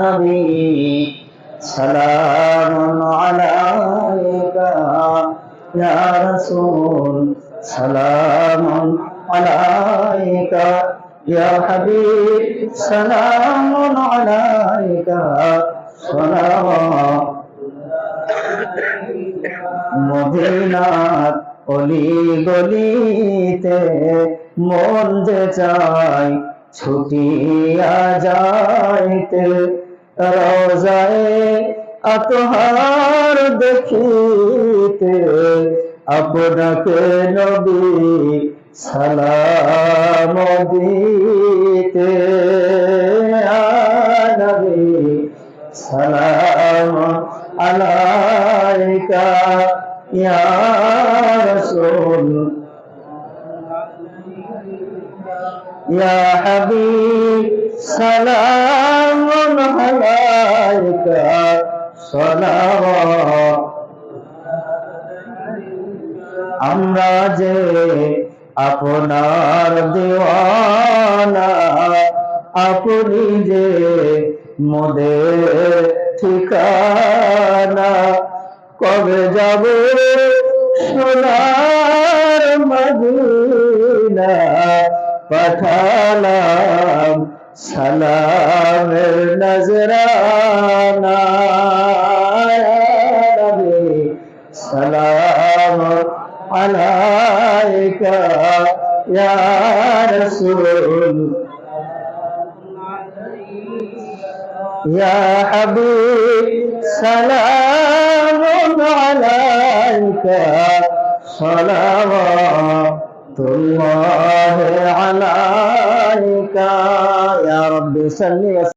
নবী সালামুন আলাইকা ইয়া রাসূল সালামুন আলাইকা ইয়া হাবিব সালামুন আলাইকা সালাম। মদিনার অলি গলিতে মন যে চায় ছুটিয়া যাইতে, রওজায়ে আতহার দেখিতে আপনাকে নবী সালাম দিতে। নবী সালাম আলাইকা ইয়া রাসূল ইয়া হাবিব সালামুন আলাইকা সালাওয়াত। আমরা যে আপনার দিওয়ানা, আপনি যে মোদের ঠিকানা, কবে যাব সোনার মদিনা, পাঠালাম সালামের নজরানা। নবী সালাম আলাইকা ইয়া রাসূল ইয়া হাবিব সালামুন আলাইকা সালাওয়াতুল্লাহি আলাইকা ইয়া রাব্বি সাল্লি